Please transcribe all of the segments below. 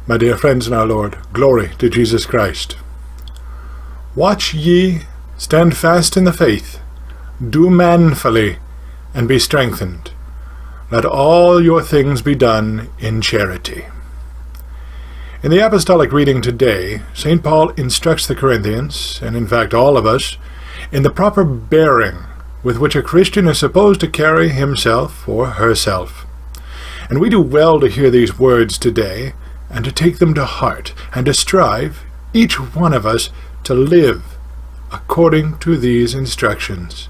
My dear friends in our Lord, glory to Jesus Christ. Watch ye, stand fast in the faith, do manfully, and be strengthened. Let all your things be done in charity. In the apostolic reading today, St. Paul instructs the Corinthians, and in fact all of us, in the proper bearing with which a Christian is supposed to carry himself or herself. And we do well to hear these words today, and to take them to heart, and to strive, each one of us, to live according to these instructions.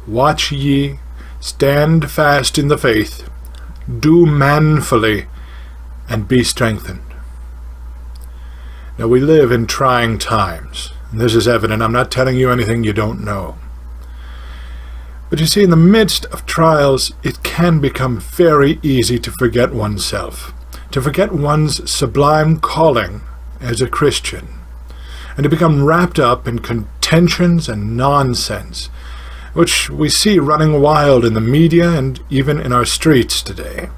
Watch ye, stand fast in the faith, do manfully, and be strengthened. Now we live in trying times, and this is evident. I'm not telling you anything you don't know. But you see, in the midst of trials, it can become very easy to forget oneself, to forget one's sublime calling as a Christian, and to become wrapped up in contentions and nonsense, which we see running wild in the media and even in our streets today.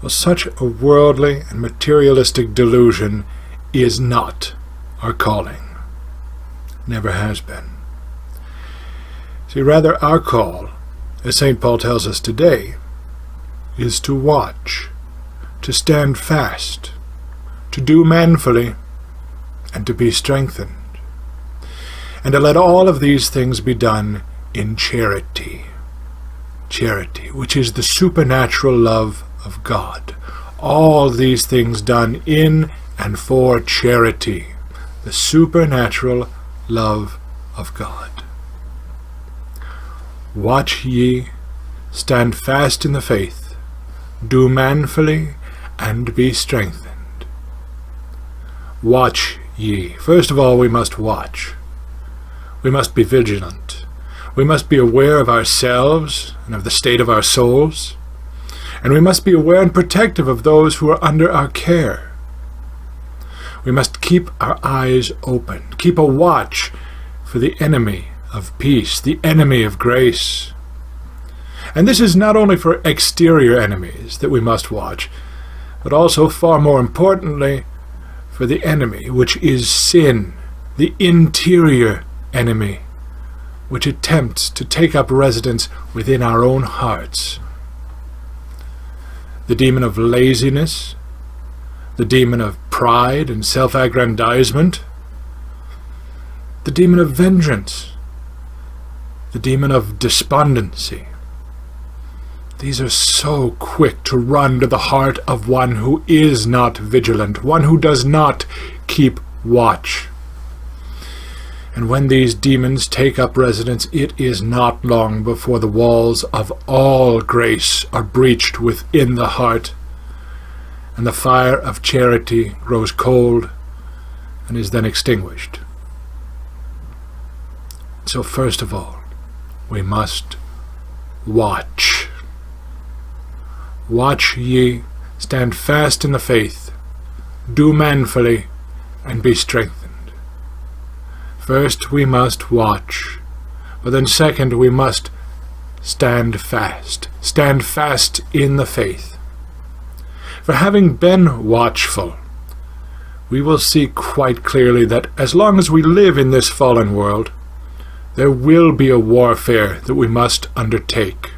Well, such a worldly and materialistic delusion is not our calling. Never has been. See, rather our call, as St. Paul tells us today, is to watch, to stand fast, to do manfully, and to be strengthened, and to let all of these things be done in charity. Charity, which is the supernatural love of God. All these things done in and for charity, the supernatural love of God. Watch ye, stand fast in the faith, do manfully, and be strengthened. Watch ye. First of all, we must watch. We must be vigilant. We must be aware of ourselves and of the state of our souls. And we must be aware and protective of those who are under our care. We must keep our eyes open, keep a watch for the enemy of peace, the enemy of grace. And this is not only for exterior enemies that we must watch, but also, far more importantly, for the enemy, which is sin, the interior enemy, which attempts to take up residence within our own hearts. The demon of laziness, the demon of pride and self-aggrandizement, the demon of vengeance, the demon of despondency. These are so quick to run to the heart of one who is not vigilant, one who does not keep watch. And when these demons take up residence, it is not long before the walls of all grace are breached within the heart, and the fire of charity grows cold and is then extinguished. So first of all, we must watch. Watch ye, stand fast in the faith, do manfully, and be strengthened. First we must watch, but then second we must stand fast in the faith. For having been watchful, we will see quite clearly that as long as we live in this fallen world, there will be a warfare that we must undertake.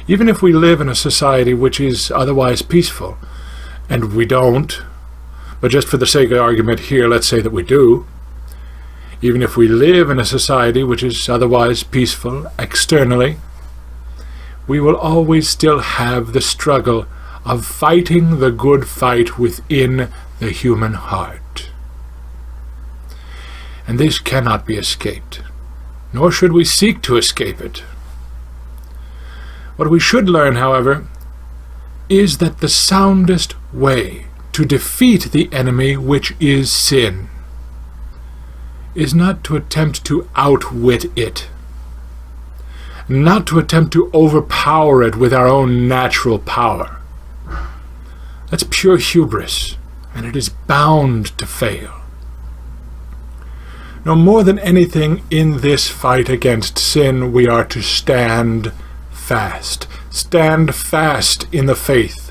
Even if we live in a society which is otherwise peaceful, and we don't, but just for the sake of argument here, let's say that we do, even if we live in a society which is otherwise peaceful externally, we will always still have the struggle of fighting the good fight within the human heart. And this cannot be escaped, nor should we seek to escape it. What we should learn, however, is that the soundest way to defeat the enemy, which is sin, is not to attempt to outwit it, not to attempt to overpower it with our own natural power. That's pure hubris, and it is bound to fail. No, more than anything in this fight against sin, we are to stand fast in the faith,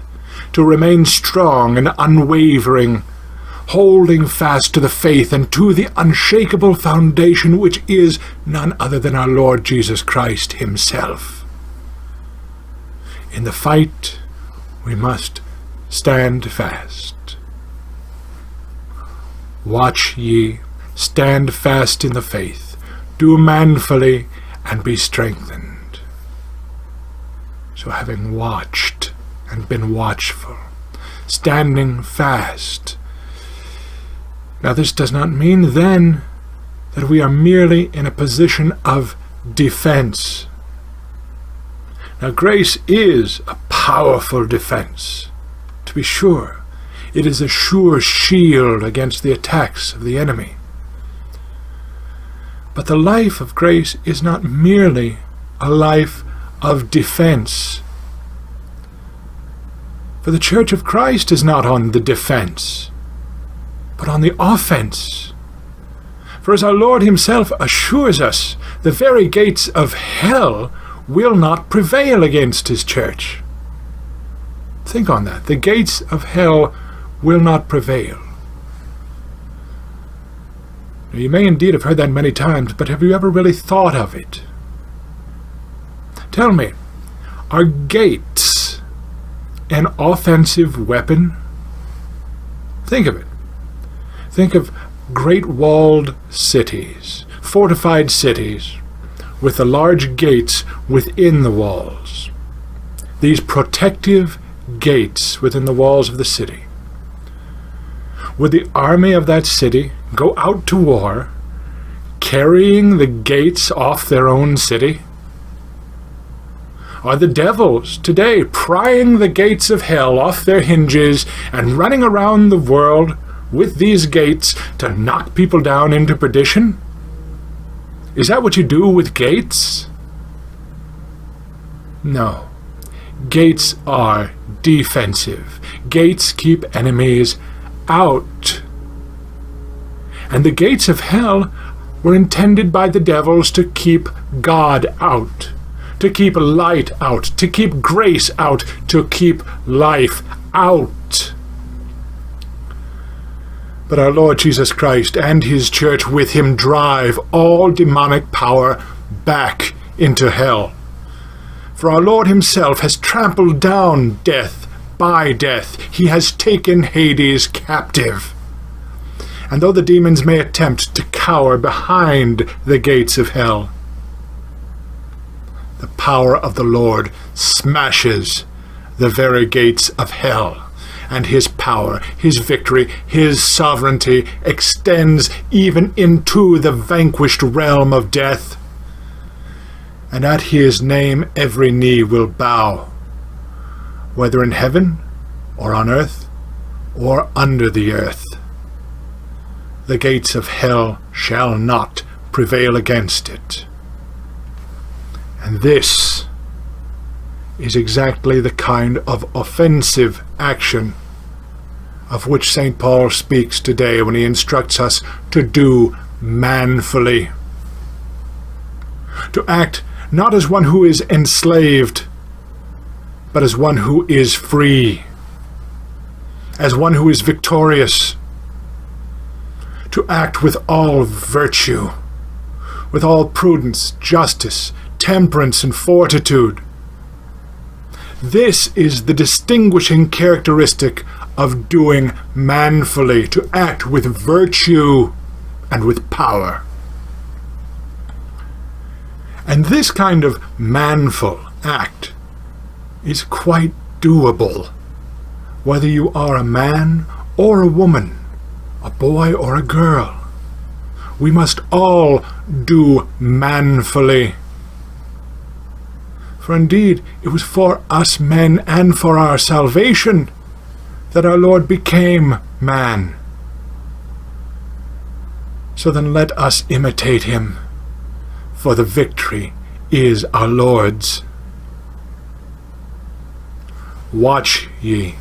to remain strong and unwavering, holding fast to the faith and to the unshakable foundation which is none other than our Lord Jesus Christ himself. In the fight, we must stand fast. Watch ye, stand fast in the faith, do manfully, and be strengthened. So having watched and been watchful, standing fast. Now this does not mean then that we are merely in a position of defense. Now grace is a powerful defense, to be sure. It is a sure shield against the attacks of the enemy. But the life of grace is not merely a life of defense. For the Church of Christ is not on the defense, but on the offense. For as our Lord himself assures us, the very gates of hell will not prevail against his church. Think on that. The gates of hell will not prevail. Now, you may indeed have heard that many times, but have you ever really thought of it? Tell me, are gates an offensive weapon? Think of it. Think of great walled cities, fortified cities, with the large gates within the walls. These protective gates within the walls of the city. Would the army of that city go out to war, carrying the gates off their own city? Are the devils today prying the gates of hell off their hinges and running around the world with these gates to knock people down into perdition? Is that what you do with gates? No. Gates are defensive. Gates keep enemies out. And the gates of hell were intended by the devils to keep God out, to keep light out, to keep grace out, to keep life out. But our Lord Jesus Christ and his church with him drive all demonic power back into hell. For our Lord himself has trampled down death by death. He has taken Hades captive. And though the demons may attempt to cower behind the gates of hell, the power of the Lord smashes the very gates of hell. And his power, his victory, his sovereignty extends even into the vanquished realm of death. And at his name every knee will bow, whether in heaven or on earth or under the earth. The gates of hell shall not prevail against it. And this is exactly the kind of offensive action of which St. Paul speaks today when he instructs us to do manfully. To act not as one who is enslaved, but as one who is free, as one who is victorious. To act with all virtue, with all prudence, justice, temperance, and fortitude. This is the distinguishing characteristic of doing manfully, to act with virtue and with power. And this kind of manful act is quite doable, whether you are a man or a woman, a boy or a girl. We must all do manfully. For indeed, it was for us men and for our salvation that our Lord became man. So then let us imitate him, for the victory is our Lord's. Watch ye,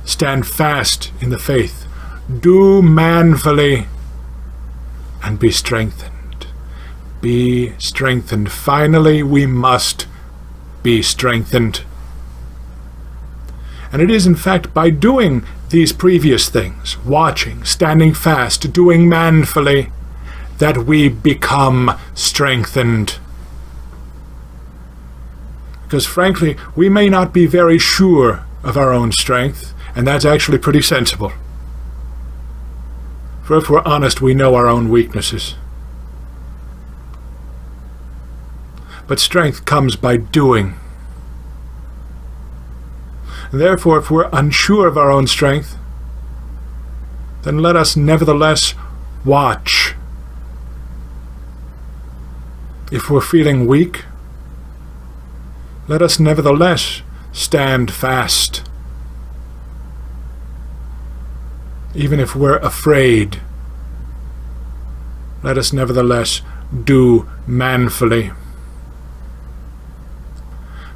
stand fast in the faith, do manfully, and be strengthened. Be strengthened. Finally, we must be strengthened. And it is in fact by doing these previous things, watching, standing fast, doing manfully, that we become strengthened. Because frankly, we may not be very sure of our own strength, and that's actually pretty sensible. For if we're honest, we know our own weaknesses. But strength comes by doing. And therefore, if we're unsure of our own strength, then let us nevertheless watch. If we're feeling weak, let us nevertheless stand fast. Even if we're afraid, let us nevertheless do manfully.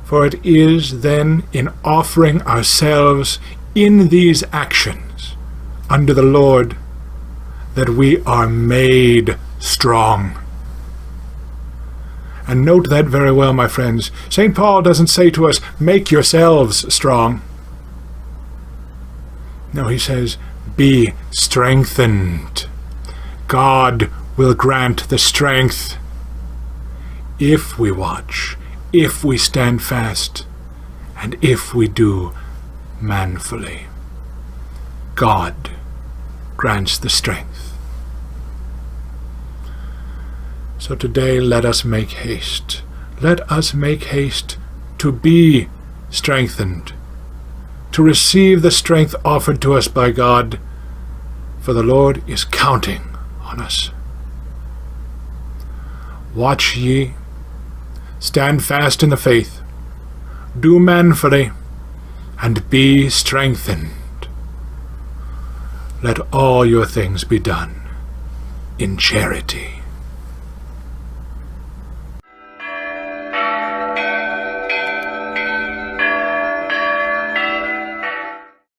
For it is then in offering ourselves in these actions under the Lord that we are made strong. And note that very well, my friends. St. Paul doesn't say to us, make yourselves strong. No, he says, be strengthened. God will grant the strength if we watch, if we stand fast, and if we do manfully. God grants the strength. So today let us make haste. Let us make haste to be strengthened, to receive the strength offered to us by God, for the Lord is counting on us. Watch ye, stand fast in the faith, do manfully, and be strengthened. Let all your things be done in charity.